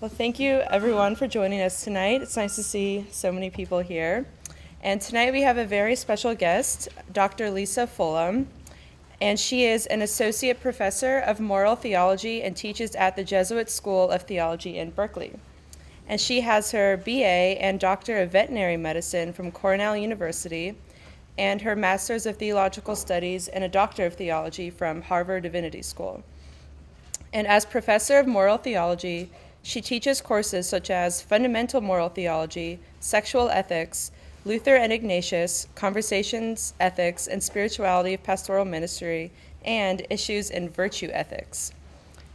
Well, thank you everyone for joining us tonight. It's nice to see so many people here. And tonight we have a very special guest, Dr. Lisa Fullam, and she is an associate professor of moral theology and teaches at the Jesuit School of Theology in Berkeley. And she has her BA and Doctor of Veterinary Medicine from Cornell University, and her Master's of Theological Studies and a Doctor of Theology from Harvard Divinity School. And as professor of moral theology, she teaches courses such as Fundamental Moral Theology, Sexual Ethics, Luther and Ignatius, Conversations, Ethics, and Spirituality of Pastoral Ministry, and Issues in Virtue Ethics.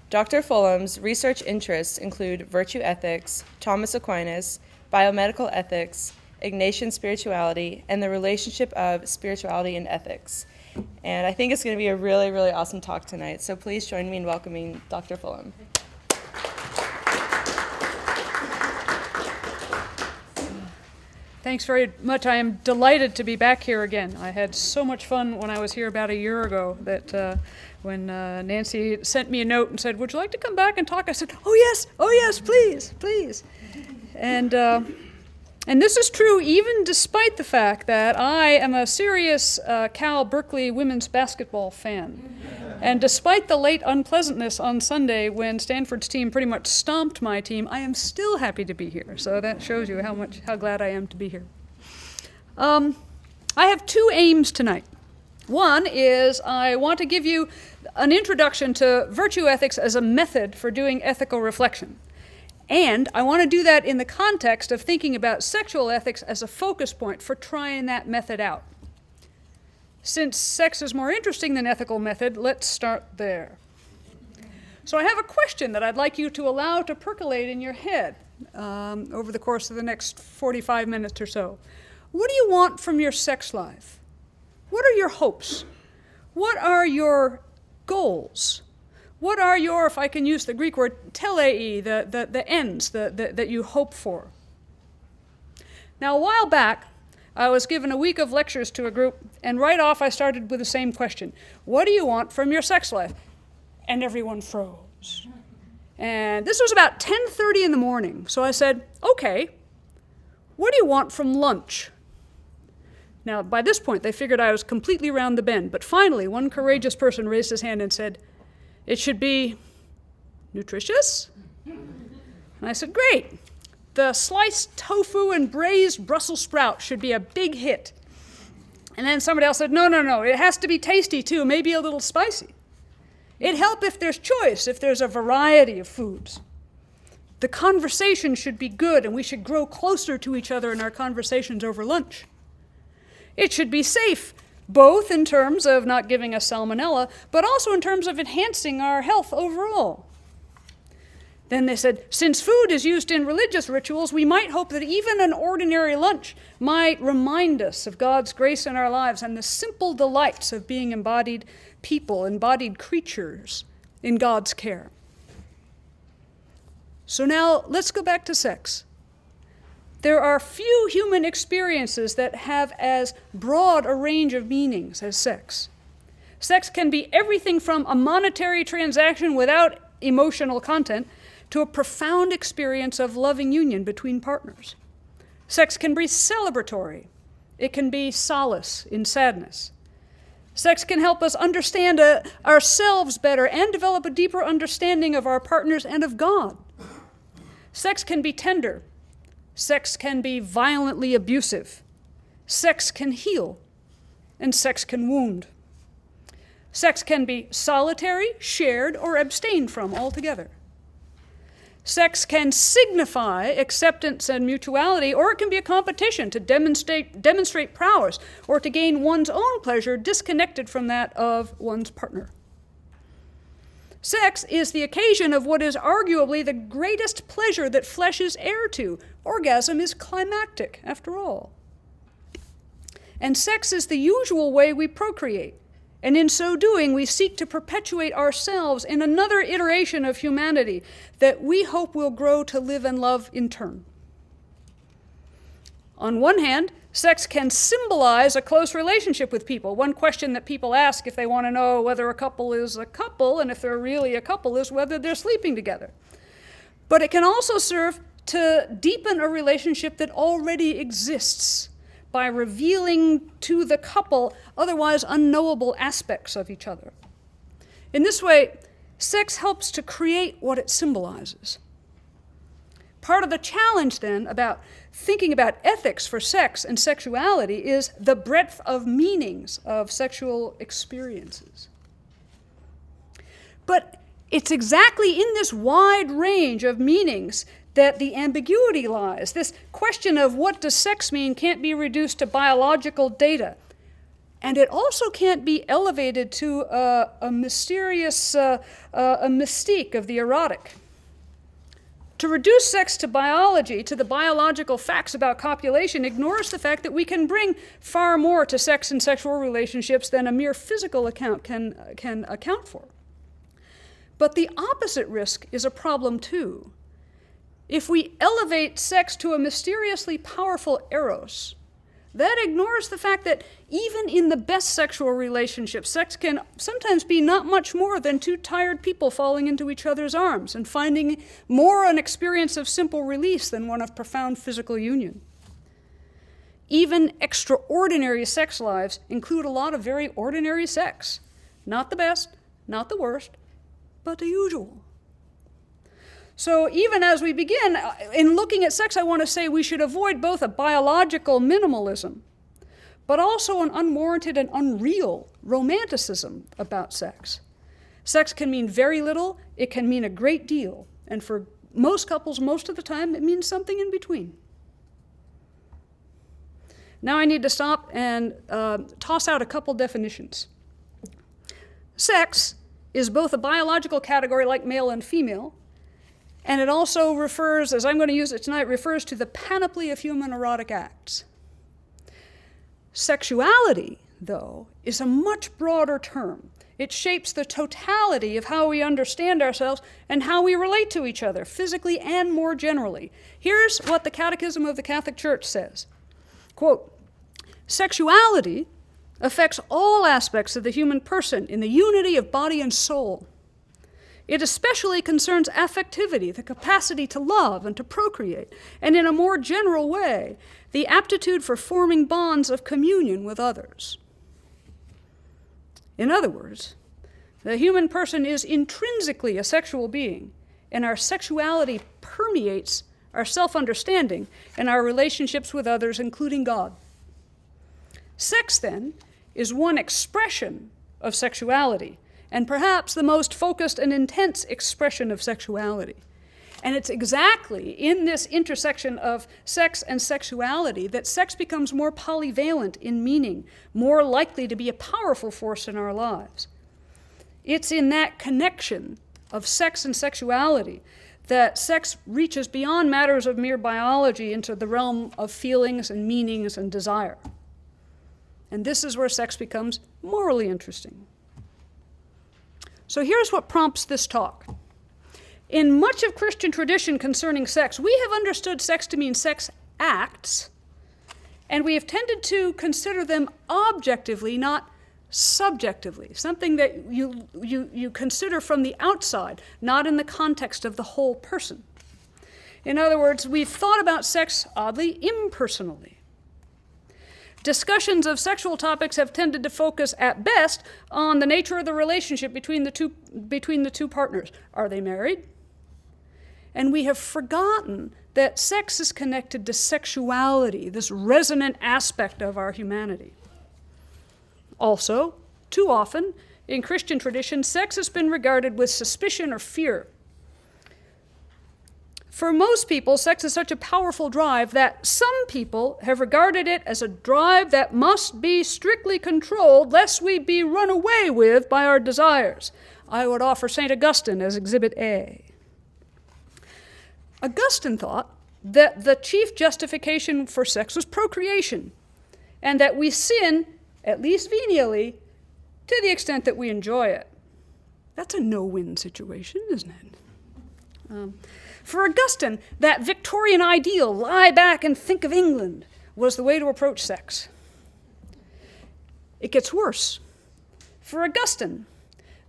Dr. Fullam's research interests include virtue ethics, Thomas Aquinas, biomedical ethics, Ignatian spirituality, and the relationship of spirituality and ethics. And I think it's going to be a really, really awesome talk tonight. So please join me in welcoming Dr. Fullam. Thanks very much. I am delighted to be back here again. I had so much fun when I was here about a year ago that when Nancy sent me a note and said, "Would you like to come back and talk?" I said, oh yes, please, please. And this is true even despite the fact that I am a serious Cal Berkeley women's basketball fan. And despite the late unpleasantness on Sunday when Stanford's team pretty much stomped my team, I am still happy to be here. So that shows you how glad I am to be here. I have two aims tonight. One is I want to give you an introduction to virtue ethics as a method for doing ethical reflection. And I want to do that in the context of thinking about sexual ethics as a focus point for trying that method out. Since sex is more interesting than ethical method, let's start there. So I have a question that I'd like you to allow to percolate in your head over the course of the next 45 minutes or so. What do you want from your sex life? What are your hopes? What are your goals? What are your, if I can use the Greek word, telei, the ends that you hope for? Now, a while back, I was given a week of lectures to a group, and right off I started with the same question. What do you want from your sex life? And everyone froze. And this was about 10:30 in the morning, so I said, okay, what do you want from lunch? Now, by this point, they figured I was completely round the bend, but finally, one courageous person raised his hand and said, it should be nutritious? And I said, great. The sliced tofu and braised Brussels sprout should be a big hit. And then somebody else said, no, it has to be tasty too, maybe a little spicy. It'd help if there's choice, if there's a variety of foods. The conversation should be good, and we should grow closer to each other in our conversations over lunch. It should be safe, both in terms of not giving us salmonella, but also in terms of enhancing our health overall. Then they said, since food is used in religious rituals, we might hope that even an ordinary lunch might remind us of God's grace in our lives and the simple delights of being embodied people, embodied creatures in God's care. So now let's go back to sex. There are few human experiences that have as broad a range of meanings as sex. Sex can be everything from a monetary transaction without emotional content to a profound experience of loving union between partners. Sex can be celebratory. It can be solace in sadness. Sex can help us understand ourselves better and develop a deeper understanding of our partners and of God. Sex can be tender. Sex can be violently abusive. Sex can heal. And sex can wound. Sex can be solitary, shared, or abstained from altogether. Sex can signify acceptance and mutuality, or it can be a competition to demonstrate prowess, or to gain one's own pleasure disconnected from that of one's partner. Sex is the occasion of what is arguably the greatest pleasure that flesh is heir to. Orgasm is climactic, after all. And sex is the usual way we procreate. And in so doing, we seek to perpetuate ourselves in another iteration of humanity that we hope will grow to live and love in turn. On one hand, sex can symbolize a close relationship with people. One question that people ask if they want to know whether a couple is a couple, and if they're really a couple, is whether they're sleeping together. But it can also serve to deepen a relationship that already exists by revealing to the couple otherwise unknowable aspects of each other. In this way, sex helps to create what it symbolizes. Part of the challenge, then, about thinking about ethics for sex and sexuality is the breadth of meanings of sexual experiences. But it's exactly in this wide range of meanings that the ambiguity lies. This question of what does sex mean can't be reduced to biological data. And it also can't be elevated to a mysterious a mystique of the erotic. To reduce sex to biology, to the biological facts about copulation, ignores the fact that we can bring far more to sex and sexual relationships than a mere physical account can account for. But the opposite risk is a problem too. If we elevate sex to a mysteriously powerful eros, that ignores the fact that even in the best sexual relationships, sex can sometimes be not much more than two tired people falling into each other's arms and finding more an experience of simple release than one of profound physical union. Even extraordinary sex lives include a lot of very ordinary sex. Not the best, not the worst, but the usual. So even as we begin, in looking at sex, I want to say we should avoid both a biological minimalism, but also an unwarranted and unreal romanticism about sex. Sex can mean very little, it can mean a great deal, and for most couples, most of the time, it means something in between. Now I need to stop and toss out a couple definitions. Sex is both a biological category like male and female, and it also refers, as I'm going to use it tonight, refers to the panoply of human erotic acts. Sexuality, though, is a much broader term. It shapes the totality of how we understand ourselves and how we relate to each other, physically and more generally. Here's what the Catechism of the Catholic Church says. Quote, "Sexuality affects all aspects of the human person in the unity of body and soul. It especially concerns affectivity, the capacity to love and to procreate, and in a more general way, the aptitude for forming bonds of communion with others." In other words, the human person is intrinsically a sexual being, and our sexuality permeates our self-understanding and our relationships with others, including God. Sex, then, is one expression of sexuality, and perhaps the most focused and intense expression of sexuality. And it's exactly in this intersection of sex and sexuality that sex becomes more polyvalent in meaning, more likely to be a powerful force in our lives. It's in that connection of sex and sexuality that sex reaches beyond matters of mere biology into the realm of feelings and meanings and desire. And this is where sex becomes morally interesting. So here's what prompts this talk. In much of Christian tradition concerning sex, we have understood sex to mean sex acts, and we have tended to consider them objectively, not subjectively, something that you consider from the outside, not in the context of the whole person. In other words, we've thought about sex, oddly, impersonally. Discussions of sexual topics have tended to focus, at best, on the nature of the relationship between the two partners. Are they married? And we have forgotten that sex is connected to sexuality, this resonant aspect of our humanity. Also, too often, in Christian tradition, sex has been regarded with suspicion or fear. For most people, sex is such a powerful drive that some people have regarded it as a drive that must be strictly controlled lest we be run away with by our desires. I would offer St. Augustine as Exhibit A. Augustine thought that the chief justification for sex was procreation, and that we sin, at least venially, to the extent that we enjoy it. That's a no-win situation, isn't it? For Augustine, that Victorian ideal, lie back and think of England, was the way to approach sex. It gets worse. For Augustine,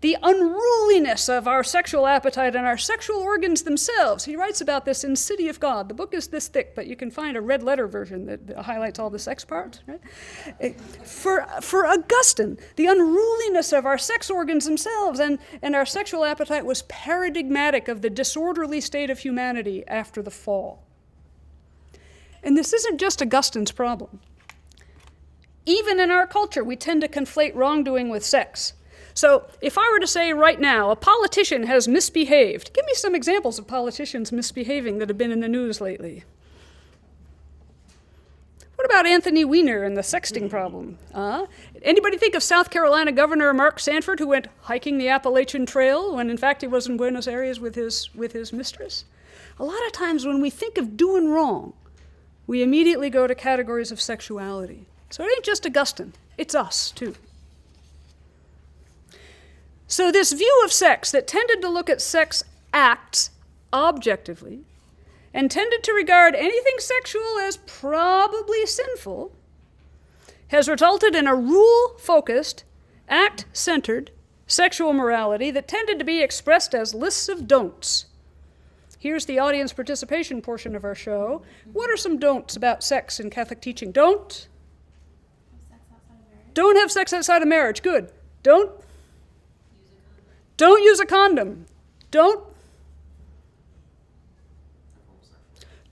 the unruliness of our sexual appetite and our sexual organs themselves. He writes about this in City of God. The book is this thick, but you can find a red letter version that highlights all the sex parts. Right? For Augustine, the unruliness of our sex organs themselves and our sexual appetite was paradigmatic of the disorderly state of humanity after the fall. And this isn't just Augustine's problem. Even in our culture, we tend to conflate wrongdoing with sex. So if I were to say right now, a politician has misbehaved, give me some examples of politicians misbehaving that have been in the news lately. What about Anthony Weiner and the sexting problem? Anybody think of South Carolina Governor Mark Sanford, who went hiking the Appalachian Trail when in fact he was in Buenos Aires with his mistress? A lot of times when we think of doing wrong, we immediately go to categories of sexuality. So it ain't just Augustine, it's us too. So this view of sex that tended to look at sex acts objectively and tended to regard anything sexual as probably sinful has resulted in a rule-focused, act-centered sexual morality that tended to be expressed as lists of don'ts. Here's the audience participation portion of our show. What are some don'ts about sex in Catholic teaching? Don't have sex outside of marriage. Good. Don't use a condom. Don't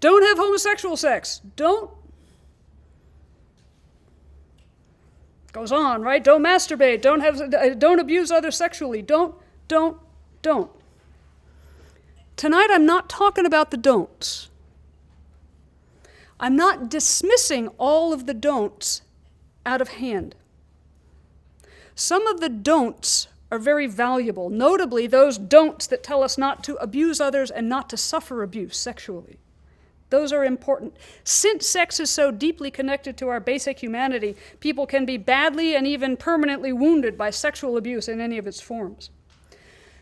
have homosexual sex. Goes on, right? Don't masturbate. Don't abuse others sexually. Don't. Tonight I'm not talking about the don'ts. I'm not dismissing all of the don'ts out of hand. Some of the don'ts are very valuable, notably those don'ts that tell us not to abuse others and not to suffer abuse sexually. Those are important. Since sex is so deeply connected to our basic humanity, people can be badly and even permanently wounded by sexual abuse in any of its forms.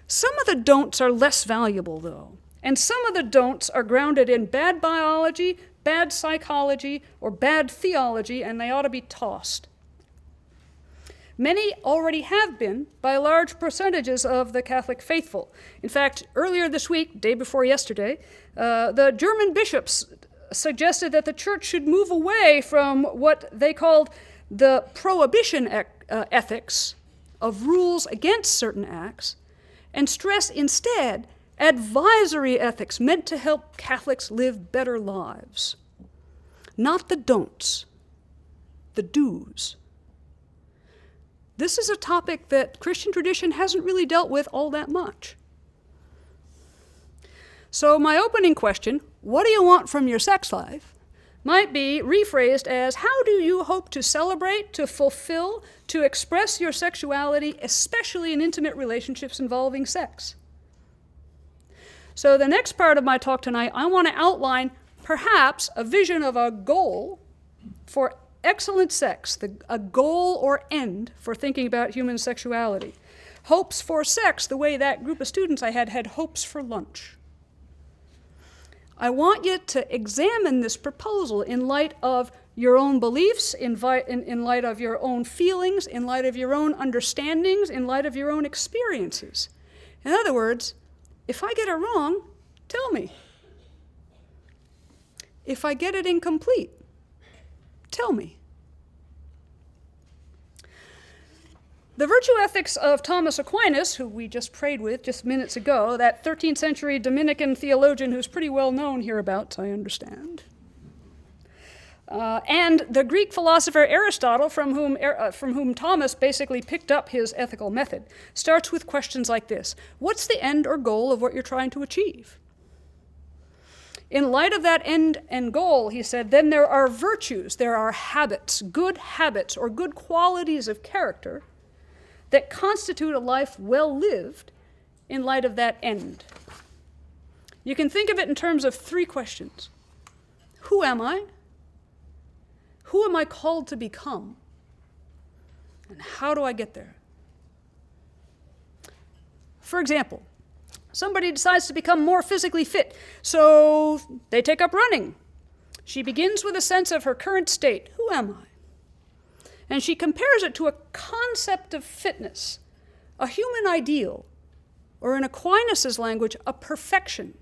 Some of the don'ts are less valuable, though, and some of the don'ts are grounded in bad biology, bad psychology, or bad theology, and they ought to be tossed. Many already have been by large percentages of the Catholic faithful. In fact, earlier this week, day before yesterday, the German bishops suggested that the Church should move away from what they called the prohibition ethics of rules against certain acts and stress instead advisory ethics meant to help Catholics live better lives. Not the don'ts, the do's. This is a topic that Christian tradition hasn't really dealt with all that much. So my opening question, what do you want from your sex life, might be rephrased as, how do you hope to celebrate, to fulfill, to express your sexuality, especially in intimate relationships involving sex? So the next part of my talk tonight, I want to outline perhaps a vision of a goal for excellent sex, a goal or end for thinking about human sexuality. Hopes for sex, the way that group of students I had hopes for lunch. I want you to examine this proposal in light of your own beliefs, in light of your own feelings, in light of your own understandings, in light of your own experiences. In other words, if I get it wrong, tell me. If I get it incomplete, tell me. The virtue ethics of Thomas Aquinas, who we just prayed with just minutes ago, that 13th century Dominican theologian who's pretty well known hereabouts, I understand, and the Greek philosopher Aristotle, from whom Thomas basically picked up his ethical method, starts with questions like this. What's the end or goal of what you're trying to achieve? In light of that end and goal, he said, then there are virtues, there are habits, or good qualities of character that constitute a life well lived in light of that end. You can think of it in terms of three questions. Who am I? Who am I called to become? And how do I get there? For example, somebody decides to become more physically fit, so they take up running. She begins with a sense of her current state. Who am I? And she compares it to a concept of fitness, a human ideal, or in Aquinas' language, a perfection,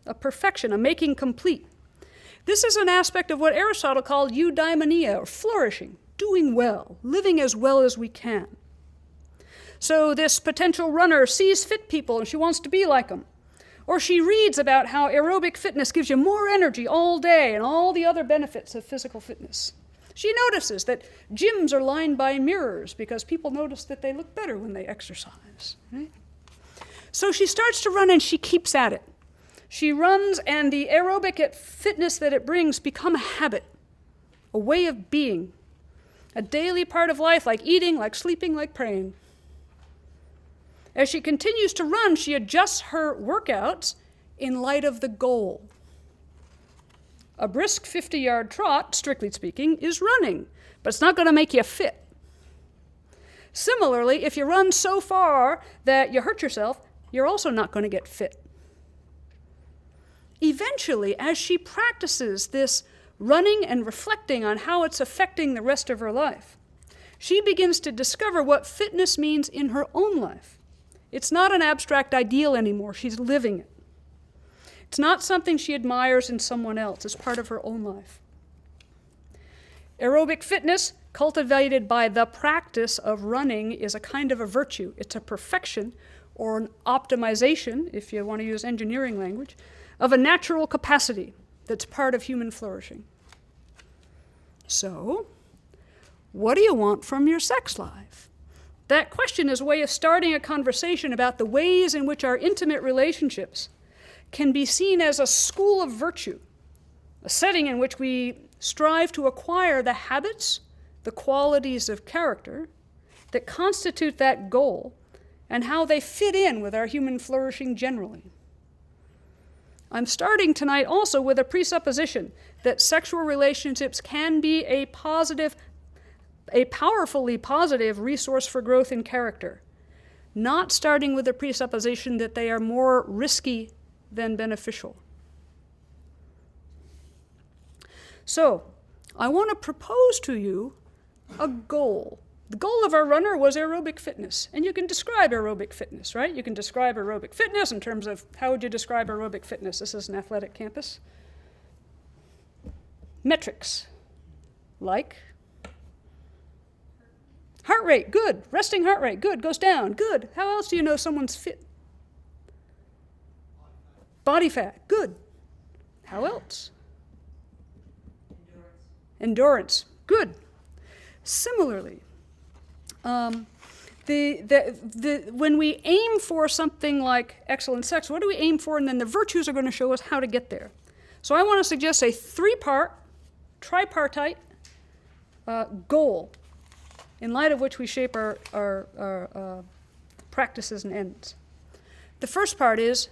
a making complete. This is an aspect of what Aristotle called eudaimonia, or flourishing, doing well as we can. So this potential runner sees fit people and she wants to be like them. Or she reads about how aerobic fitness gives you more energy all day and all the other benefits of physical fitness. She notices that gyms are lined by mirrors because people notice that they look better when they exercise. Right? So she starts to run and she keeps at it. She runs and the aerobic fitness that it brings become a habit, a way of being, a daily part of life, like eating, like sleeping, like praying. As she continues to run, she adjusts her workouts in light of the goal. A brisk 50-yard trot, strictly speaking, is running, but it's not going to make you fit. Similarly, if you run so far that you hurt yourself, you're also not going to get fit. Eventually, as she practices this running and reflecting on how it's affecting the rest of her life, she begins to discover what fitness means in her own life. It's not an abstract ideal anymore. She's living it. It's not something she admires in someone else. It's part of her own life. Aerobic fitness, cultivated by the practice of running, is a kind of a virtue. It's a perfection or an optimization, if you want to use engineering language, of a natural capacity that's part of human flourishing. So, what do you want from your sex life? That question is a way of starting a conversation about the ways in which our intimate relationships can be seen as a school of virtue, a setting in which we strive to acquire the habits, the qualities of character that constitute that goal, and how they fit in with our human flourishing generally. I'm starting tonight also with a presupposition that sexual relationships can be a powerfully positive resource for growth in character, not starting with the presupposition that they are more risky than beneficial. So, I want to propose to you a goal. The goal of our runner was aerobic fitness, and you can describe aerobic fitness, right? You can describe aerobic fitness in terms of how would you describe aerobic fitness? This is an athletic campus. Metrics, like heart rate, good. Resting heart rate, good. Goes down, good. How else do you know someone's fit? Body fat, good. How else? Endurance, good. Similarly, when we aim for something like excellent sex, what do we aim for? And then the virtues are going to show us how to get there. So I want to suggest a tripartite goal in light of which we shape our practices and ends. The first part is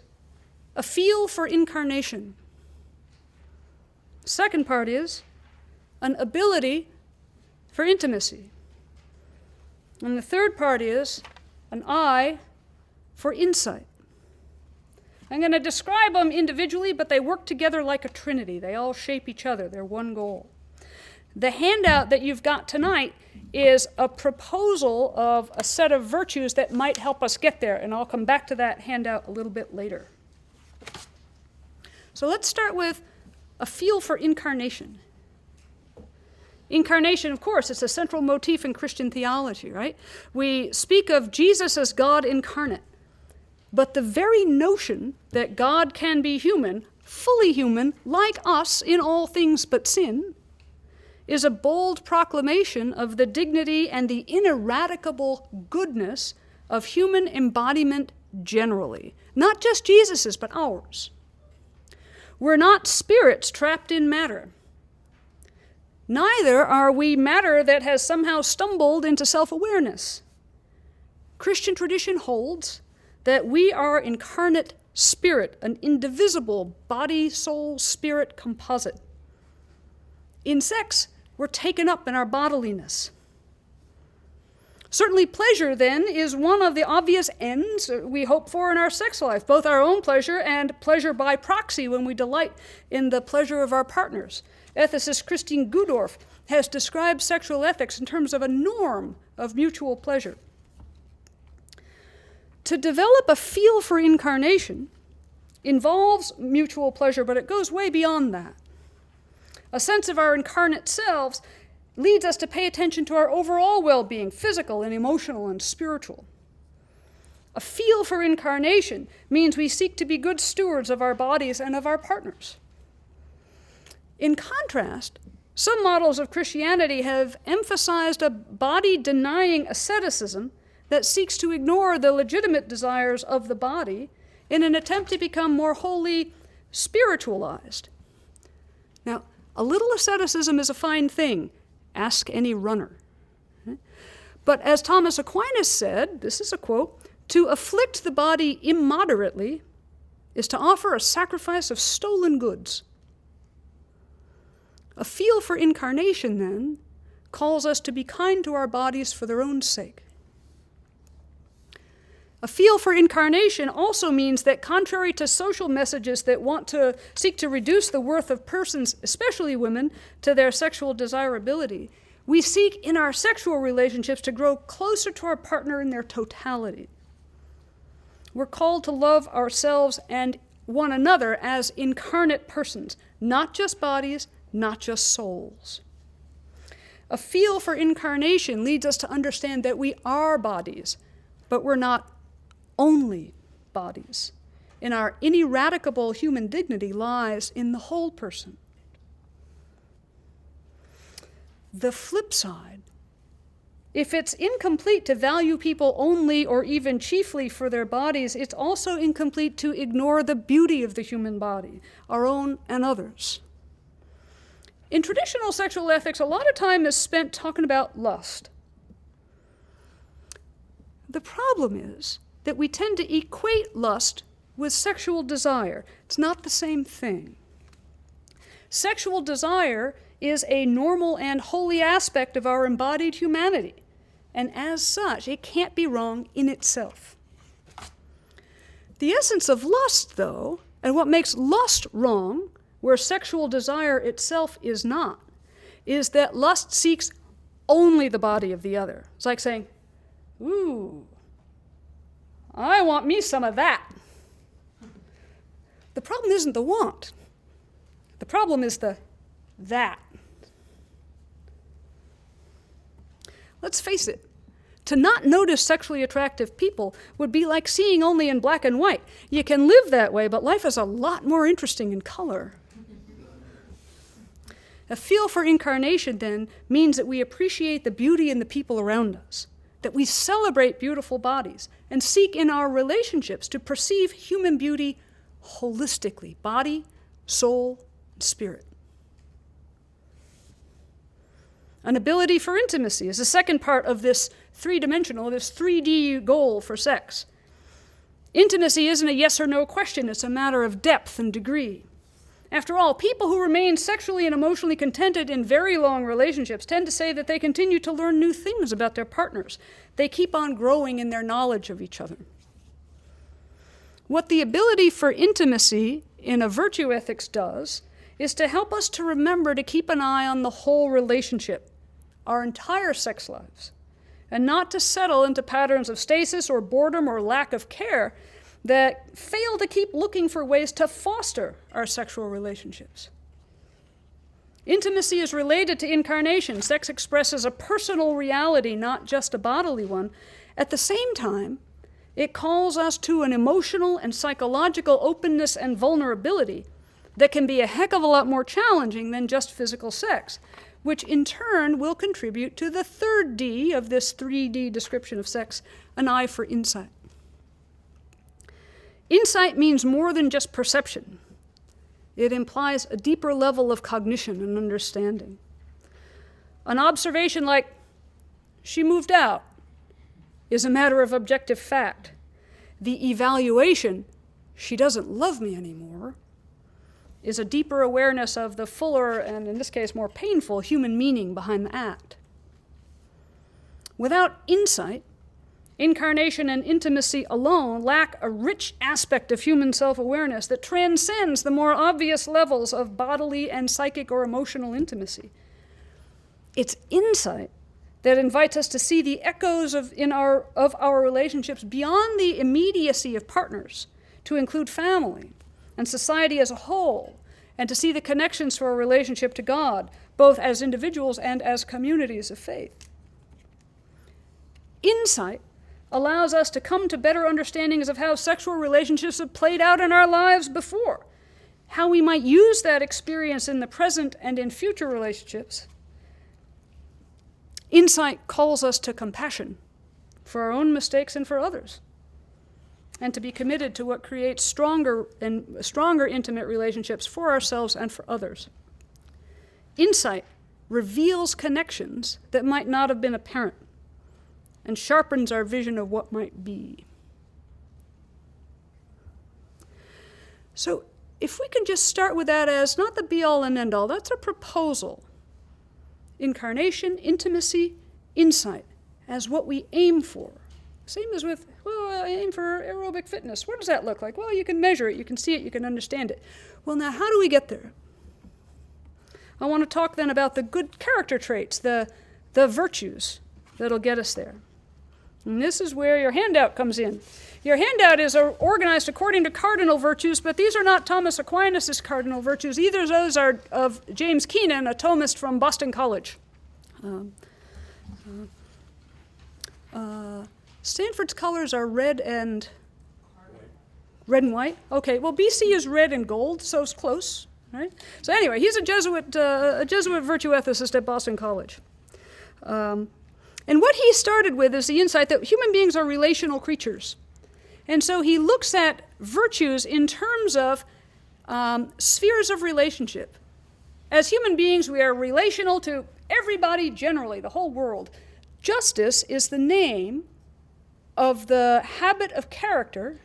a feel for incarnation. Second part is an ability for intimacy. And the third part is an eye for insight. I'm going to describe them individually, but they work together like a trinity. They all shape each other. They're one goal. The handout that you've got tonight is a proposal of a set of virtues that might help us get there, and I'll come back to that handout a little bit later. So let's start with a feel for incarnation. Incarnation, of course, is a central motif in Christian theology, right? We speak of Jesus as God incarnate, but the very notion that God can be human, fully human, like us in all things but sin, is a bold proclamation of the dignity and the ineradicable goodness of human embodiment generally. Not just Jesus's, but ours. We're not spirits trapped in matter. Neither are we matter that has somehow stumbled into self-awareness. Christian tradition holds that we are incarnate spirit, an indivisible body, soul, spirit composite. In sex, we're taken up in our bodiliness. Certainly pleasure, then, is one of the obvious ends we hope for in our sex life, both our own pleasure and pleasure by proxy when we delight in the pleasure of our partners. Ethicist Christine Gudorf has described sexual ethics in terms of a norm of mutual pleasure. To develop a feel for incarnation involves mutual pleasure, but it goes way beyond that. A sense of our incarnate selves leads us to pay attention to our overall well-being, physical and emotional and spiritual. A feel for incarnation means we seek to be good stewards of our bodies and of our partners. In contrast, some models of Christianity have emphasized a body-denying asceticism that seeks to ignore the legitimate desires of the body in an attempt to become more wholly spiritualized. Now, a little asceticism is a fine thing. Ask any runner. But as Thomas Aquinas said, this is a quote, "To afflict the body immoderately is to offer a sacrifice of stolen goods." A feel for incarnation, then, calls us to be kind to our bodies for their own sake. A feel for incarnation also means that contrary to social messages that want to seek to reduce the worth of persons, especially women, to their sexual desirability, we seek in our sexual relationships to grow closer to our partner in their totality. We're called to love ourselves and one another as incarnate persons, not just bodies, not just souls. A feel for incarnation leads us to understand that we are bodies, but we're not only bodies. And our ineradicable human dignity lies in the whole person. The flip side, if it's incomplete to value people only or even chiefly for their bodies, it's also incomplete to ignore the beauty of the human body, our own and others. In traditional sexual ethics, a lot of time is spent talking about lust. The problem is that we tend to equate lust with sexual desire. It's not the same thing. Sexual desire is a normal and holy aspect of our embodied humanity, and as such, it can't be wrong in itself. The essence of lust, though, and what makes lust wrong, where sexual desire itself is not, is that lust seeks only the body of the other. It's like saying, ooh, I want me some of that. The problem isn't the want. The problem is the that. Let's face it, to not notice sexually attractive people would be like seeing only in black and white. You can live that way, but life is a lot more interesting in color. A feel for incarnation, then, means that we appreciate the beauty in the people around us, that we celebrate beautiful bodies, and seek in our relationships to perceive human beauty holistically, body, soul, and spirit. An ability for intimacy is the second part of this three-dimensional, this 3D goal for sex. Intimacy isn't a yes or no question, it's a matter of depth and degree. After all, people who remain sexually and emotionally contented in very long relationships tend to say that they continue to learn new things about their partners. They keep on growing in their knowledge of each other. What the ability for intimacy in a virtue ethics does is to help us to remember to keep an eye on the whole relationship, our entire sex lives, and not to settle into patterns of stasis or boredom or lack of care that fail to keep looking for ways to foster our sexual relationships. Intimacy is related to incarnation. Sex expresses a personal reality, not just a bodily one. At the same time, it calls us to an emotional and psychological openness and vulnerability that can be a heck of a lot more challenging than just physical sex, which in turn will contribute to the third D of this 3D description of sex, an eye for insight. Insight means more than just perception. It implies a deeper level of cognition and understanding. An observation like, she moved out, is a matter of objective fact. The evaluation, she doesn't love me anymore, is a deeper awareness of the fuller, and in this case more painful, human meaning behind the act. Without insight, incarnation and intimacy alone lack a rich aspect of human self-awareness that transcends the more obvious levels of bodily and psychic or emotional intimacy. It's insight that invites us to see the echoes of our relationships beyond the immediacy of partners, to include family and society as a whole, and to see the connections to our relationship to God, both as individuals and as communities of faith. Insight allows us to come to better understandings of how sexual relationships have played out in our lives before, how we might use that experience in the present and in future relationships. Insight calls us to compassion for our own mistakes and for others, and to be committed to what creates stronger intimate relationships for ourselves and for others. Insight reveals connections that might not have been apparent and sharpens our vision of what might be. So if we can just start with that as not the be-all and end-all, that's a proposal. Incarnation, intimacy, insight as what we aim for. Same as with, I aim for aerobic fitness. What does that look like? Well, you can measure it, you can see it, you can understand it. Well, now how do we get there? I want to talk then about the good character traits, the virtues that'll get us there. And this is where your handout comes in. Your handout is organized according to cardinal virtues, but these are not Thomas Aquinas' cardinal virtues. Either of those are of James Keenan, a Thomist from Boston College. Stanford's colors are red and white. Okay, well, BC is red and gold, so it's close, right? So anyway, he's a Jesuit virtue ethicist at Boston College. And what he started with is the insight that human beings are relational creatures. And so he looks at virtues in terms of spheres of relationship. As human beings, we are relational to everybody generally, the whole world. Justice is the name of the habit of character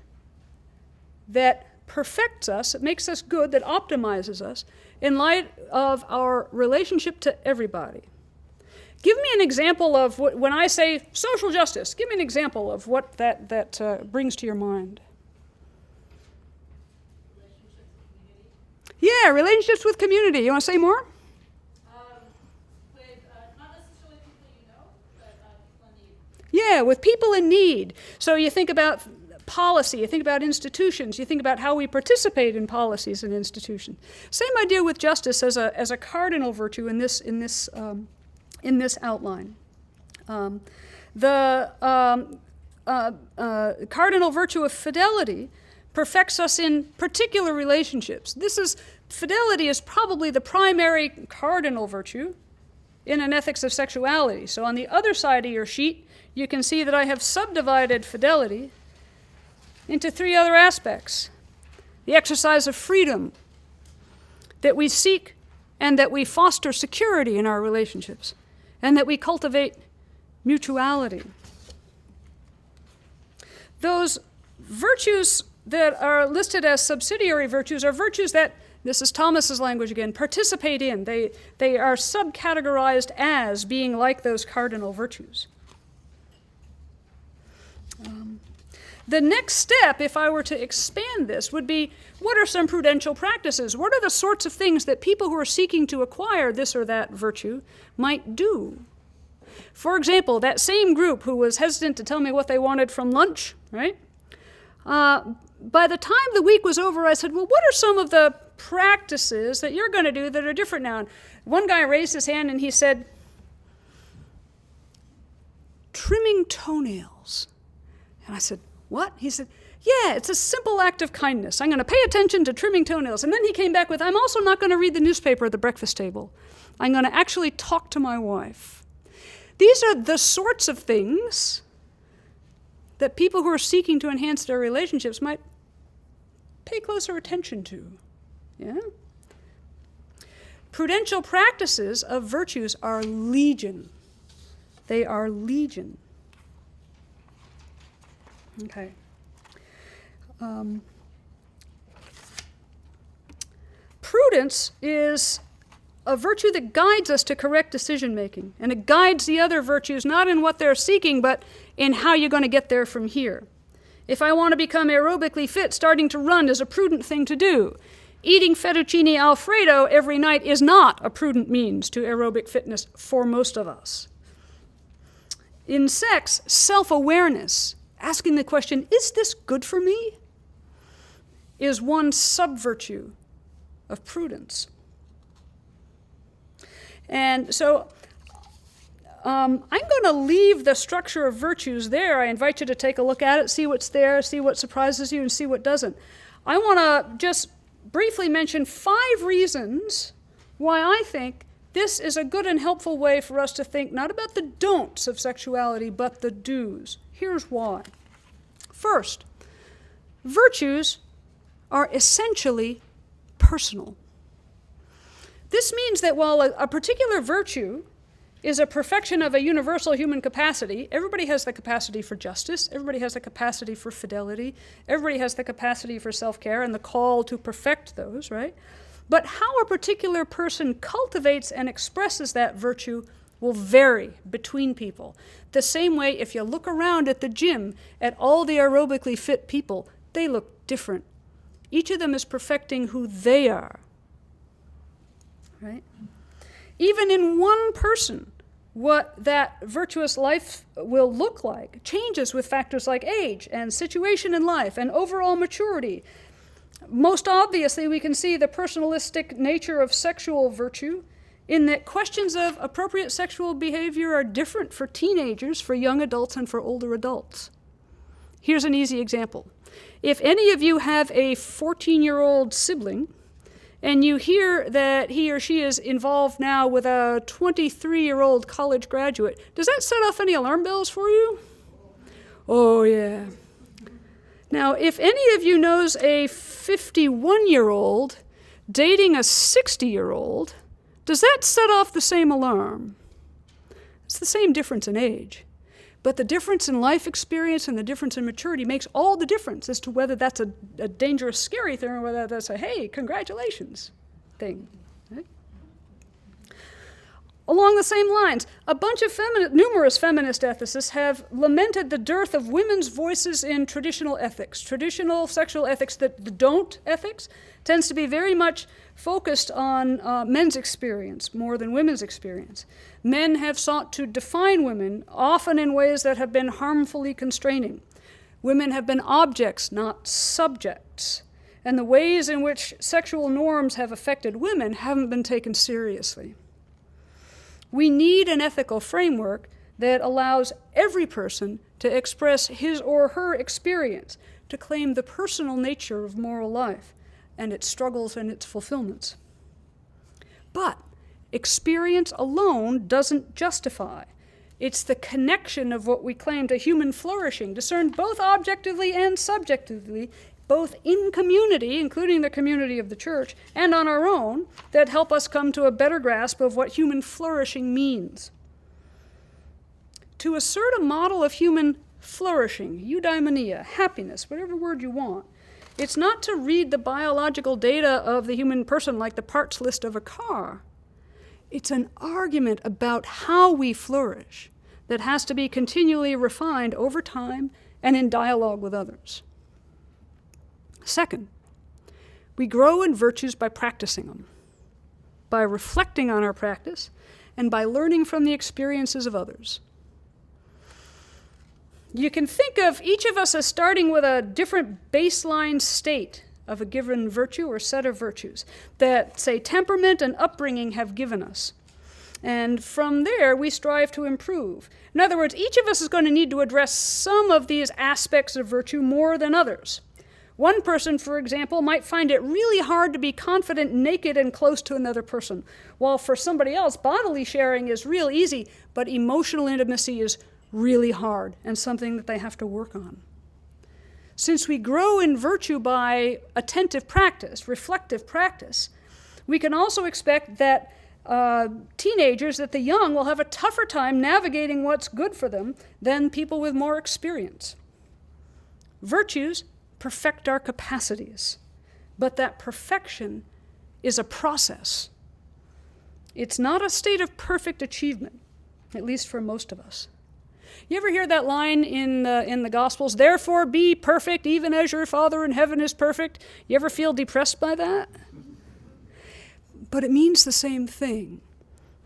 that perfects us, that makes us good, that optimizes us in light of our relationship to everybody. Give me an example of when I say social justice, give me an example of what that brings to your mind. Yeah, relationships with community. You want to say more? Not necessarily people you know, but people in need. Yeah, with people in need. So you think about policy, you think about institutions, you think about how we participate in policies and institutions. Same idea with justice as a cardinal virtue in this outline. The cardinal virtue of fidelity perfects us in particular relationships. Fidelity is probably the primary cardinal virtue in an ethics of sexuality. So on the other side of your sheet, you can see that I have subdivided fidelity into three other aspects. The exercise of freedom, that we seek and that we foster security in our relationships, and that we cultivate mutuality. Those virtues that are listed as subsidiary virtues are virtues that, this is Thomas's language again, participate in. They are subcategorized as being like those cardinal virtues. The next step, if I were to expand this, would be, what are some prudential practices? What are the sorts of things that people who are seeking to acquire this or that virtue might do? For example, that same group who was hesitant to tell me what they wanted from lunch, right? By the time the week was over, I said, well, what are some of the practices that you're going to do that are different now? And one guy raised his hand and he said, trimming toenails. And I said, what? He said, yeah, it's a simple act of kindness. I'm going to pay attention to trimming toenails. And then he came back with, I'm also not going to read the newspaper at the breakfast table. I'm going to actually talk to my wife. These are the sorts of things that people who are seeking to enhance their relationships might pay closer attention to. Yeah? Prudential practices of virtues are legion. They are legion. Okay. Prudence is a virtue that guides us to correct decision making, and it guides the other virtues not in what they're seeking, but in how you're going to get there from here. If I want to become aerobically fit, starting to run is a prudent thing to do. Eating fettuccine Alfredo every night is not a prudent means to aerobic fitness for most of us. In sex, self-awareness, asking the question, is this good for me, is one sub-virtue of prudence. And so I'm going to leave the structure of virtues there. I invite you to take a look at it, see what's there, see what surprises you, and see what doesn't. I want to just briefly mention 5 reasons why I think this is a good and helpful way for us to think not about the don'ts of sexuality, but the do's. Here's why. First, virtues are essentially personal. This means that while a particular virtue is a perfection of a universal human capacity, everybody has the capacity for justice, everybody has the capacity for fidelity, everybody has the capacity for self-care and the call to perfect those, right? But how a particular person cultivates and expresses that virtue will vary between people. The same way if you look around at the gym at all the aerobically fit people, they look different. Each of them is perfecting who they are, right? Even in one person, what that virtuous life will look like changes with factors like age and situation in life and overall maturity. Most obviously, we can see the personalistic nature of sexual virtue in that questions of appropriate sexual behavior are different for teenagers, for young adults, and for older adults. Here's an easy example. If any of you have a 14-year-old sibling, and you hear that he or she is involved now with a 23-year-old college graduate, does that set off any alarm bells for you? Oh, yeah. Now, if any of you knows a 51-year-old dating a 60-year-old, does that set off the same alarm? It's the same difference in age. But the difference in life experience and the difference in maturity makes all the difference as to whether that's a dangerous, scary thing or whether that's a, hey, congratulations thing. Right? Along the same lines, a bunch of numerous feminist ethicists have lamented the dearth of women's voices in traditional ethics. Traditional sexual ethics, the don't ethics, tends to be very much focused on men's experience more than women's experience. Men have sought to define women, often in ways that have been harmfully constraining. Women have been objects, not subjects. And the ways in which sexual norms have affected women haven't been taken seriously. We need an ethical framework that allows every person to express his or her experience, to claim the personal nature of moral life and its struggles and its fulfillments. But experience alone doesn't justify. It's the connection of what we claim to human flourishing, discerned both objectively and subjectively, both in community, including the community of the church, and on our own, that help us come to a better grasp of what human flourishing means. To assert a model of human flourishing, eudaimonia, happiness, whatever word you want, it's not to read the biological data of the human person like the parts list of a car. It's an argument about how we flourish that has to be continually refined over time and in dialogue with others. Second, we grow in virtues by practicing them, by reflecting on our practice, and by learning from the experiences of others. You can think of each of us as starting with a different baseline state of a given virtue or set of virtues that, say, temperament and upbringing have given us. And from there, we strive to improve. In other words, each of us is going to need to address some of these aspects of virtue more than others. One person, for example, might find it really hard to be confident, naked, and close to another person, while for somebody else, bodily sharing is real easy, but emotional intimacy is really hard and something that they have to work on. Since we grow in virtue by attentive practice, reflective practice, we can also expect that teenagers, that the young, will have a tougher time navigating what's good for them than people with more experience. Virtues perfect our capacities, but that perfection is a process. It's not a state of perfect achievement, at least for most of us. You ever hear that line in the Gospels, therefore be perfect even as your Father in heaven is perfect? You ever feel depressed by that? But it means the same thing.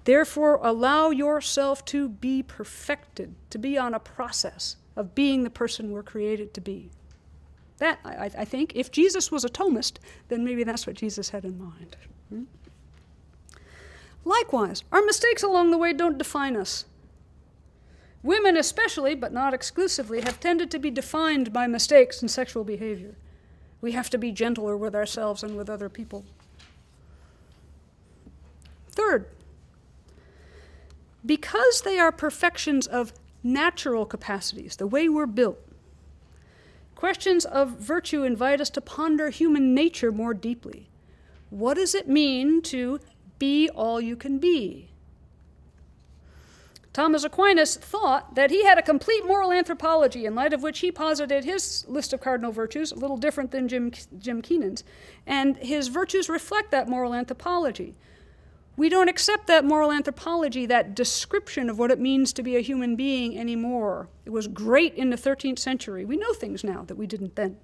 Therefore, allow yourself to be perfected, to be on a process of being the person we're created to be. That, I think, if Jesus was a Thomist, then maybe that's what Jesus had in mind. Likewise, our mistakes along the way don't define us. Women especially, but not exclusively, have tended to be defined by mistakes in sexual behavior. We have to be gentler with ourselves and with other people. Third, because they are perfections of natural capacities, the way we're built, questions of virtue invite us to ponder human nature more deeply. What does it mean to be all you can be? Thomas Aquinas thought that he had a complete moral anthropology, in light of which he posited his list of cardinal virtues, a little different than Jim Keenan's, and his virtues reflect that moral anthropology. We don't accept that moral anthropology, that description of what it means to be a human being anymore. It was great in the 13th century. We know things now that we didn't then.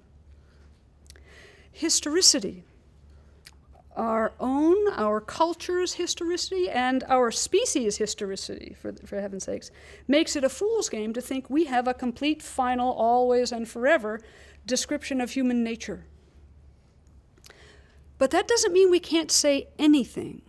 Historicity. Our culture's historicity and our species' historicity, for heaven's sakes, makes it a fool's game to think we have a complete, final, always and forever description of human nature. But that doesn't mean we can't say anything.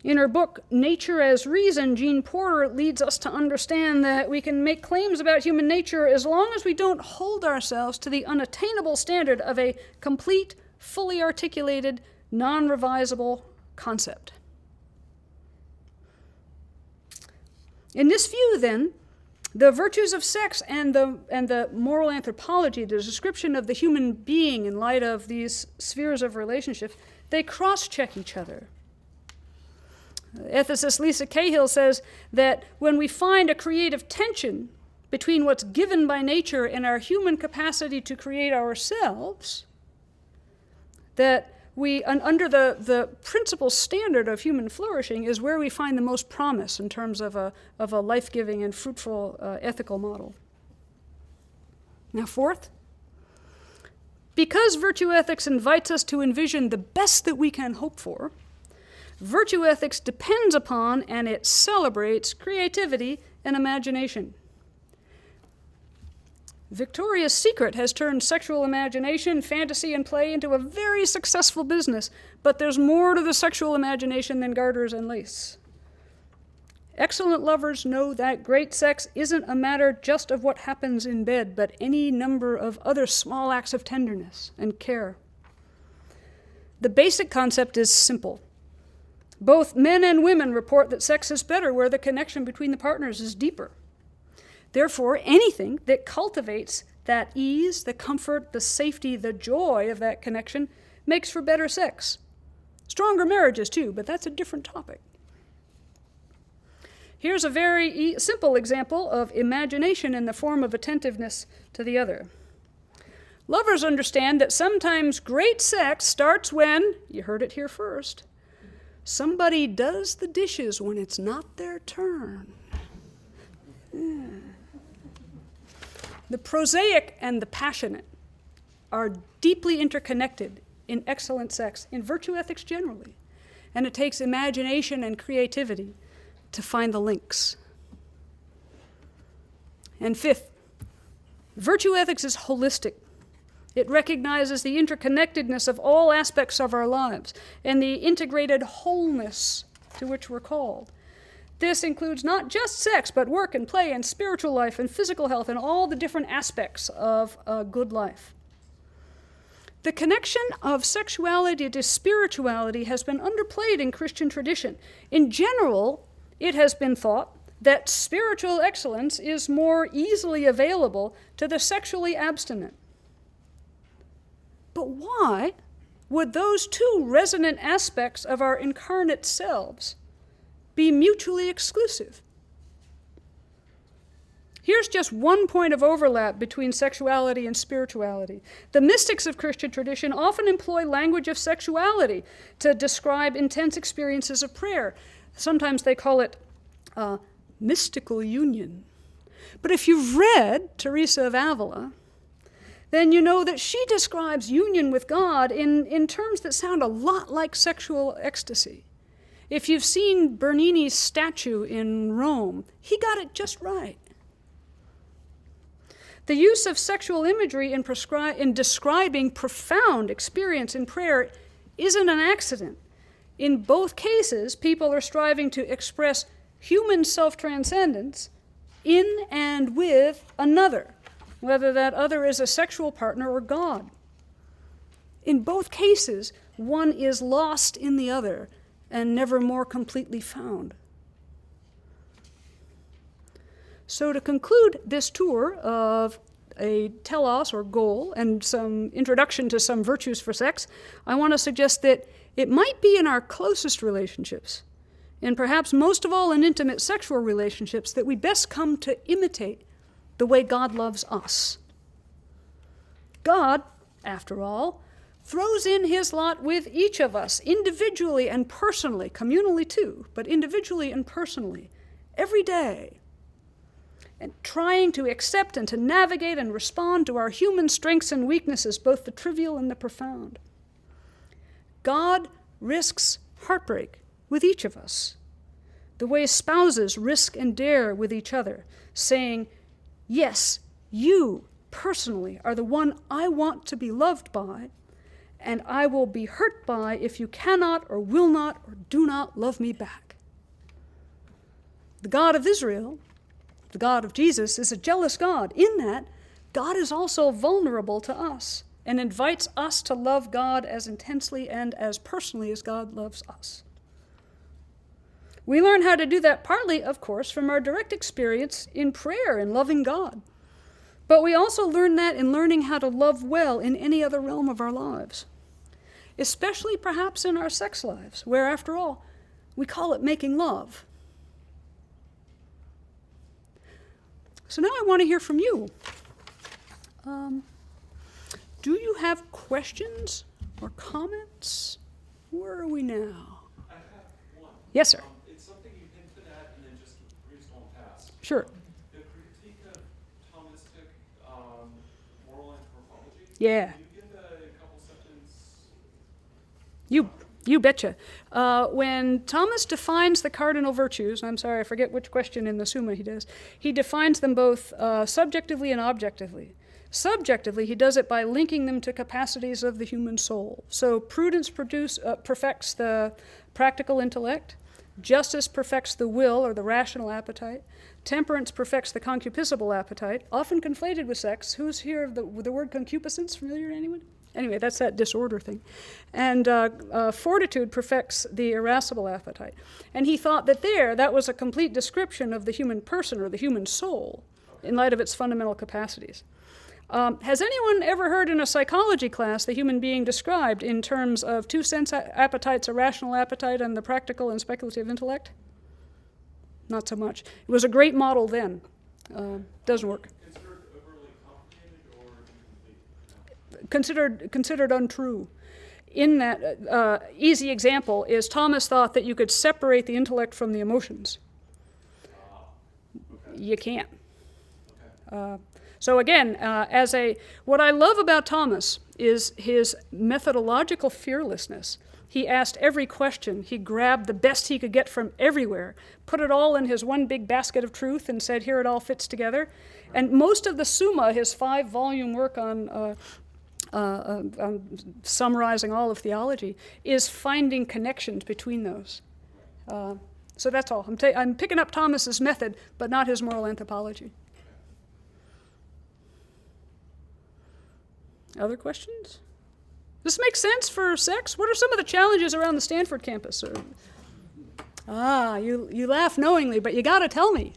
In her book, Nature as Reason, Jean Porter leads us to understand that we can make claims about human nature as long as we don't hold ourselves to the unattainable standard of a complete, fully articulated, non-revisable concept. In this view, then, the virtues of sex and the moral anthropology, the description of the human being in light of these spheres of relationship, they cross-check each other. Ethicist Lisa Cahill says that when we find a creative tension between what's given by nature and our human capacity to create ourselves, that we, under the principal standard of human flourishing, is where we find the most promise in terms of a life-giving and fruitful ethical model. Now, fourth, because virtue ethics invites us to envision the best that we can hope for, virtue ethics depends upon and it celebrates creativity and imagination. Victoria's Secret has turned sexual imagination, fantasy, and play into a very successful business, but there's more to the sexual imagination than garters and lace. Excellent lovers know that great sex isn't a matter just of what happens in bed, but any number of other small acts of tenderness and care. The basic concept is simple. Both men and women report that sex is better where the connection between the partners is deeper. Therefore, anything that cultivates that ease, the comfort, the safety, the joy of that connection makes for better sex. Stronger marriages too, but that's a different topic. Here's a very simple example of imagination in the form of attentiveness to the other. Lovers understand that sometimes great sex starts when, you heard it here first, somebody does the dishes when it's not their turn. The prosaic and the passionate are deeply interconnected in excellent sex, in virtue ethics generally. And it takes imagination and creativity to find the links. And fifth, virtue ethics is holistic. It recognizes the interconnectedness of all aspects of our lives and the integrated wholeness to which we're called. This includes not just sex, but work and play and spiritual life and physical health and all the different aspects of a good life. The connection of sexuality to spirituality has been underplayed in Christian tradition. In general, it has been thought that spiritual excellence is more easily available to the sexually abstinent. But why would those two resonant aspects of our incarnate selves be mutually exclusive? Here's just one point of overlap between sexuality and spirituality. The mystics of Christian tradition often employ language of sexuality to describe intense experiences of prayer. Sometimes they call it mystical union. But if you've read Teresa of Avila, then you know that she describes union with God in terms that sound a lot like sexual ecstasy. If you've seen Bernini's statue in Rome, he got it just right. The use of sexual imagery in describing profound experience in prayer isn't an accident. In both cases, people are striving to express human self-transcendence in and with another, whether that other is a sexual partner or God. In both cases, one is lost in the other and never more completely found. So to conclude this tour of a telos or goal and some introduction to some virtues for sex, I want to suggest that it might be in our closest relationships, and perhaps most of all in intimate sexual relationships, that we best come to imitate the way God loves us. God, after all, throws in his lot with each of us, individually and personally, communally too, but individually and personally, every day, and trying to accept and to navigate and respond to our human strengths and weaknesses, both the trivial and the profound. God risks heartbreak with each of us, the way spouses risk and dare with each other, saying, yes, you personally are the one I want to be loved by, and I will be hurt by if you cannot or will not or do not love me back. The God of Israel, the God of Jesus, is a jealous God. In that, God is also vulnerable to us and invites us to love God as intensely and as personally as God loves us. We learn how to do that partly, of course, from our direct experience in prayer and loving God. But we also learn that in learning how to love well in any other realm of our lives, especially perhaps in our sex lives, where, after all, we call it making love. So now I want to hear from you. Do you have questions or comments? Where are we now? I have one. Yes, sir. It's something you hinted at and then just breezed on past. Sure. The critique of Thomistic moral anthropology. Yeah. Can you give a couple sentences? You betcha. When Thomas defines the cardinal virtues, I'm sorry, I forget which question in the Summa he does, he defines them both subjectively and objectively. Subjectively, he does it by linking them to capacities of the human soul. So prudence perfects the practical intellect, justice perfects the will or the rational appetite, temperance perfects the concupiscible appetite, often conflated with sex. Who's here with the word concupiscence? Familiar to anyone? Anyway, that's that disorder thing. And fortitude perfects the irascible appetite. And he thought that was a complete description of the human person or the human soul in light of its fundamental capacities. Has anyone ever heard in a psychology class the human being described in terms of two sense appetites, a rational appetite, and the practical and speculative intellect? Not so much. It was a great model then. Doesn't work. Considered overly complicated or incomplete? Considered untrue. In that easy example is Thomas thought that you could separate the intellect from the emotions. Okay. You can't. Okay. So again, what I love about Thomas is his methodological fearlessness. He asked every question. He grabbed the best he could get from everywhere, put it all in his one big basket of truth, and said, here it all fits together. And most of the Summa, his 5-volume work on summarizing all of theology, is finding connections between those. So that's all. I'm picking up Thomas's method, but not his moral anthropology. Other questions? Does this make sense for sex? What are some of the challenges around the Stanford campus? You laugh knowingly, but you got to tell me.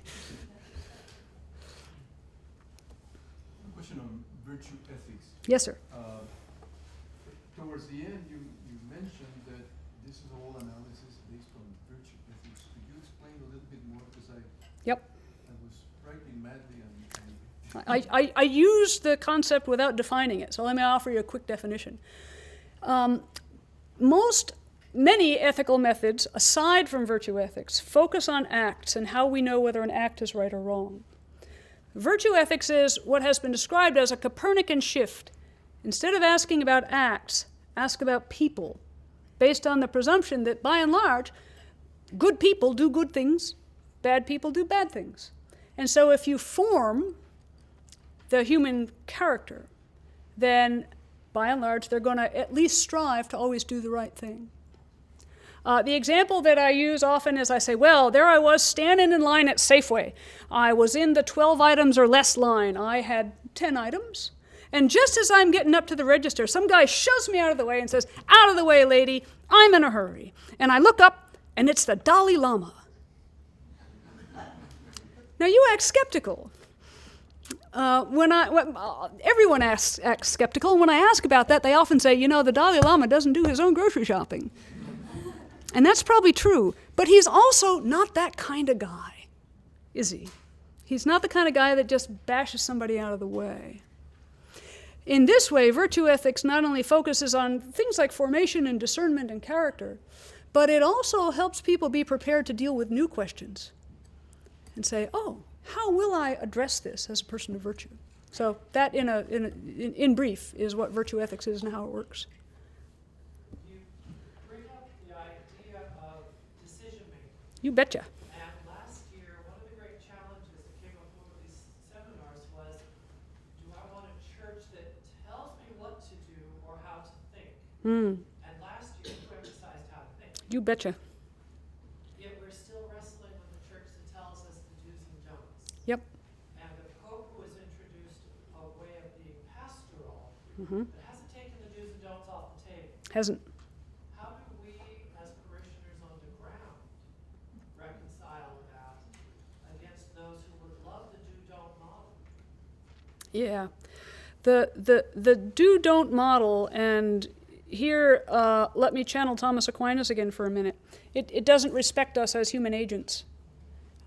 Question on virtue ethics. Yes, sir. Towards the end, you mentioned that this is all analysis based on virtue ethics. Could you explain a little bit more? Because I was writing madly I used the concept without defining it, so let me offer you a quick definition. Many ethical methods, aside from virtue ethics, focus on acts and how we know whether an act is right or wrong. Virtue ethics is what has been described as a Copernican shift. Instead of asking about acts, ask about people, based on the presumption that, by and large, good people do good things, bad people do bad things. And so if you form the human character, then by and large they're going to at least strive to always do the right thing. The example that I use often is I say, well, there I was standing in line at Safeway. I was in the 12 items or less line. I had 10 items. And just as I'm getting up to the register, some guy shoves me out of the way and says, out of the way, lady, I'm in a hurry. And I look up, and it's the Dalai Lama. Now, you act skeptical. Everyone acts skeptical, and when I ask about that, they often say, the Dalai Lama doesn't do his own grocery shopping. And that's probably true, but he's also not that kind of guy, is he? He's not the kind of guy that just bashes somebody out of the way. In this way, virtue ethics not only focuses on things like formation and discernment and character, but it also helps people be prepared to deal with new questions and say, oh, how will I address this as a person of virtue? So that, in brief, is what virtue ethics is and how it works. You bring up the idea of decision-making. You betcha. And last year, one of the great challenges that came up in one of these seminars was, do I want a church that tells me what to do or how to think? And last year, you emphasized how to think. You betcha. Yet we're still wrestling with a church that tells us the do's and don'ts. Yep. And the Pope, who has introduced a way of being pastoral, but hasn't taken the do's and don'ts off the table. Hasn't. How do we, as parishioners on the ground, reconcile that against those who would love the do-don't model? Yeah. The do-don't model, and here let me channel Thomas Aquinas again for a minute. It doesn't respect us as human agents.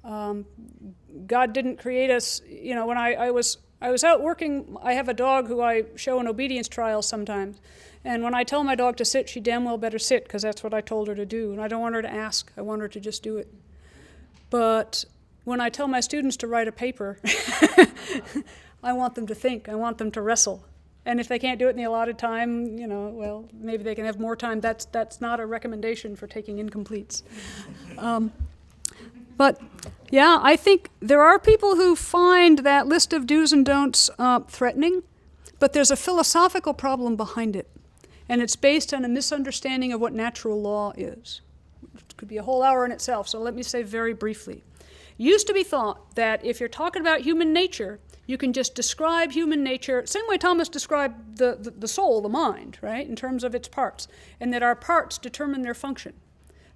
God didn't create us, when I was out working, I have a dog who I show an obedience trial sometimes. And when I tell my dog to sit, she damn well better sit, because that's what I told her to do. And I don't want her to ask. I want her to just do it. But when I tell my students to write a paper, I want them to think. I want them to wrestle. And if they can't do it in the allotted time, well, maybe they can have more time. That's not a recommendation for taking incompletes. But yeah, I think there are people who find that list of do's and don'ts threatening, but there's a philosophical problem behind it. And it's based on a misunderstanding of what natural law is. It could be a whole hour in itself, so let me say very briefly. It used to be thought that if you're talking about human nature, you can just describe human nature, same way Thomas described the soul, the mind, right, in terms of its parts, and that our parts determine their function.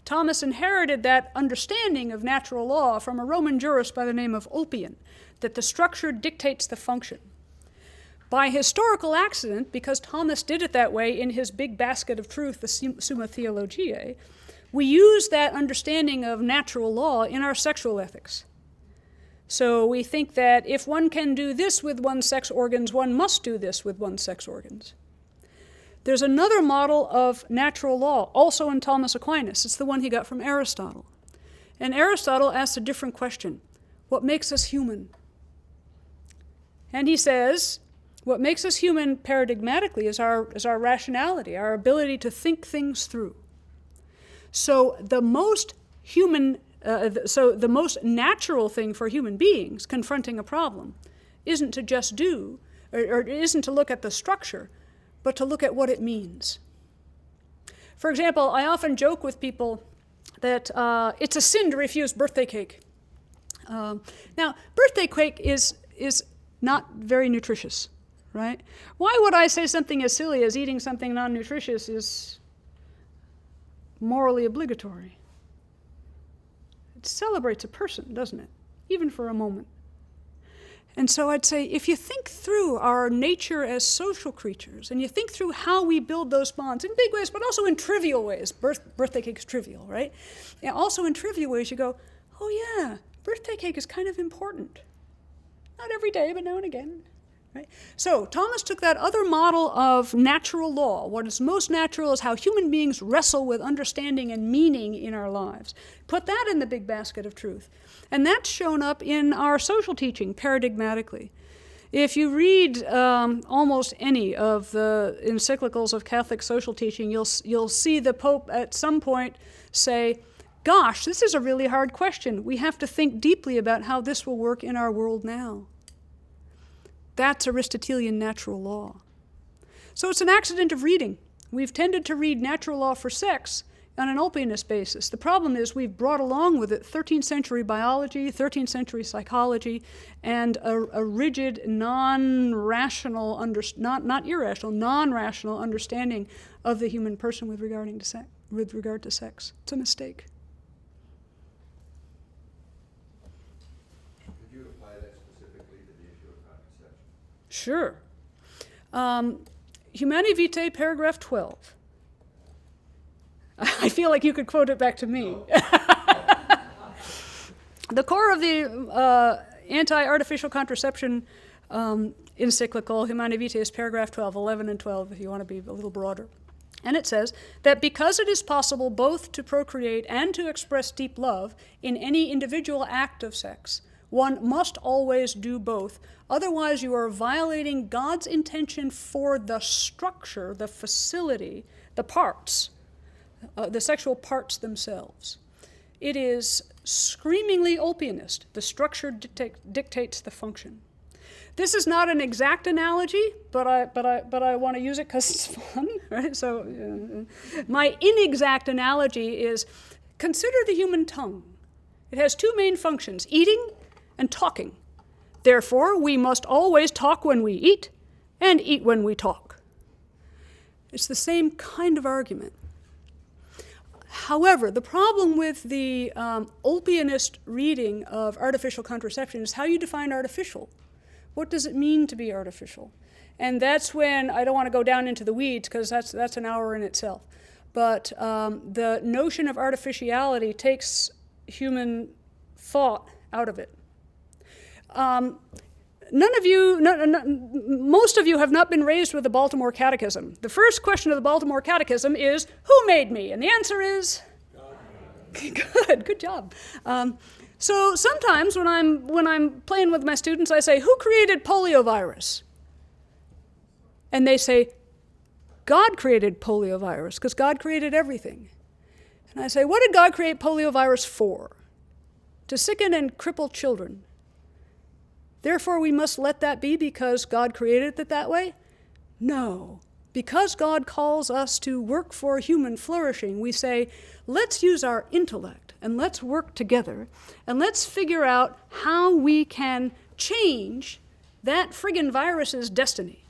Thomas inherited that understanding of natural law from a Roman jurist by the name of Ulpian, that the structure dictates the function. By historical accident, because Thomas did it that way in his big basket of truth, the Summa Theologiae, we use that understanding of natural law in our sexual ethics. So we think that if one can do this with one's sex organs, one must do this with one's sex organs. There's another model of natural law, also in Thomas Aquinas. It's the one he got from Aristotle. And Aristotle asks a different question. What makes us human? And he says, what makes us human paradigmatically is our rationality, our ability to think things through. So the most the most natural thing for human beings confronting a problem isn't to just do, or isn't to look at the structure, but to look at what it means. For example, I often joke with people that it's a sin to refuse birthday cake. Now, birthday cake is not very nutritious, right? Why would I say something as silly as eating something non-nutritious is morally obligatory? It celebrates a person, doesn't it? Even for a moment. And so I'd say, if you think through our nature as social creatures, and you think through how we build those bonds in big ways, but also in trivial ways. Birthday cake is trivial, right? And also in trivial ways, you go, oh yeah, birthday cake is kind of important. Not every day, but now and again. Right? So Thomas took that other model of natural law. What is most natural is how human beings wrestle with understanding and meaning in our lives. Put that in the big basket of truth. And that's shown up in our social teaching paradigmatically. If you read almost any of the encyclicals of Catholic social teaching, you'll see the Pope at some point say, Gosh, this is a really hard question. We have to think deeply about how this will work in our world now. That's Aristotelian natural law. So it's an accident of reading. We've tended to read natural law for sex on an Ulpianist basis. The problem is we've brought along with it 13th century biology, 13th century psychology, and a rigid, non-rational, not irrational, non-rational understanding of the human person with regard to sex. It's a mistake. Could you apply that specifically to the issue of contraception? Sure. Humani Vitae, paragraph 12. I feel like you could quote it back to me. The core of the anti-artificial contraception encyclical, Humani Vitae, is paragraph 12, 11 and 12, if you want to be a little broader. And it says that because it is possible both to procreate and to express deep love in any individual act of sex, one must always do both. Otherwise, you are violating God's intention for the structure, the facility, the parts, the sexual parts themselves. It is screamingly Ulpianist. The structure dictates the function. This is not an exact analogy, but I want to use it because it's fun, right? So my inexact analogy is, consider the human tongue. It has two main functions, eating and talking. Therefore, we must always talk when we eat and eat when we talk. It's the same kind of argument. However, the problem with the Ulpianist reading of artificial contraception is how you define artificial. What does it mean to be artificial? And that's when, I don't want to go down into the weeds because that's an hour in itself. But the notion of artificiality takes human thought out of it. Most of you have not been raised with the Baltimore Catechism. The first question of the Baltimore Catechism is, who made me? And the answer is, God. Good job. So sometimes when I'm playing with my students, I say, who created poliovirus? And they say, God created poliovirus, because God created everything. And I say, what did God create poliovirus for? To sicken and cripple children. Therefore, we must let that be because God created it that way? No. Because God calls us to work for human flourishing, we say, let's use our intellect and let's work together and let's figure out how we can change that friggin' virus's destiny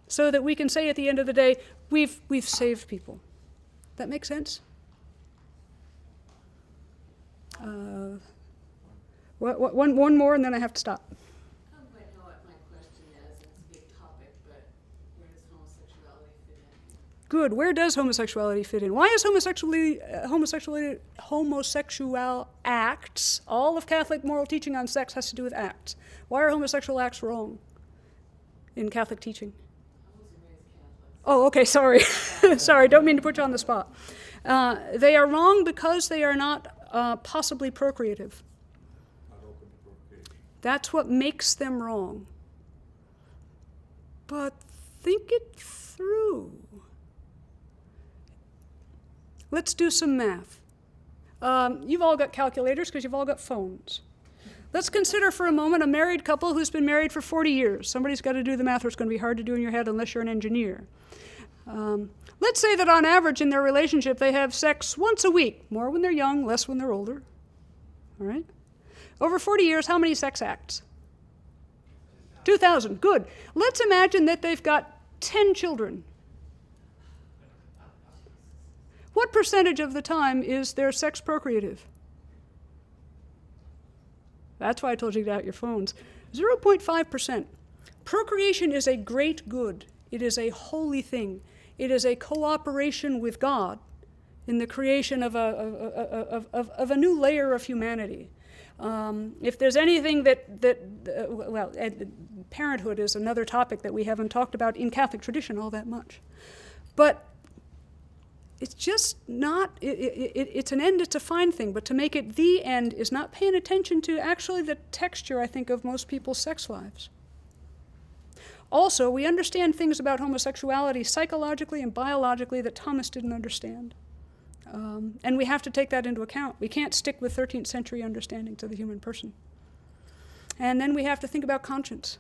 so that we can say at the end of the day, we've saved people. That make sense? One more and then I have to stop. I don't quite know what my question is. It's a big topic, but where does homosexuality fit in? Good. Where does homosexuality fit in? Why is homosexual acts, all of Catholic moral teaching on sex has to do with acts. Why are homosexual acts wrong in Catholic teaching? I wasn't raised Catholic. Oh, okay, sorry. Sorry, don't mean to put you on the spot. They are wrong because they are not possibly procreative. That's what makes them wrong. But think it through. Let's do some math. You've all got calculators because you've all got phones. Let's consider for a moment a married couple who's been married for 40 years. Somebody's got to do the math or it's going to be hard to do in your head unless you're an engineer. Let's say that on average in their relationship they have sex once a week. More when they're young, less when they're older. All right? Over 40 years, how many sex acts? 2,000. Good. Let's imagine that they've got 10 children. What percentage of the time is their sex procreative? That's why I told you to get out your phones. 0.5%. Procreation is a great good. It is a holy thing. It is a cooperation with God in the creation of a new layer of humanity. If there's anything parenthood is another topic that we haven't talked about in Catholic tradition all that much. But it's just not, it's an end, it's a fine thing, but to make it the end is not paying attention to actually the texture, I think, of most people's sex lives. Also, we understand things about homosexuality psychologically and biologically that Thomas didn't understand. And we have to take that into account. We can't stick with 13th century understandings of the human person. And then we have to think about conscience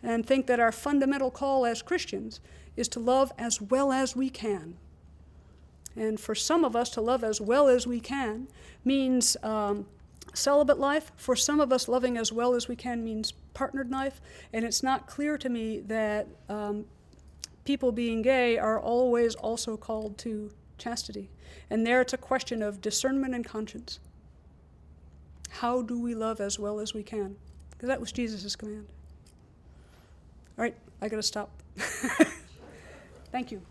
and think that our fundamental call as Christians is to love as well as we can. And for some of us, to love as well as we can means celibate life. For some of us, loving as well as we can means partnered life. And it's not clear to me that people being gay are always also called to chastity. And there it's a question of discernment and conscience. How do we love as well as we can? Because that was Jesus' command. All right, I got to stop. Thank you.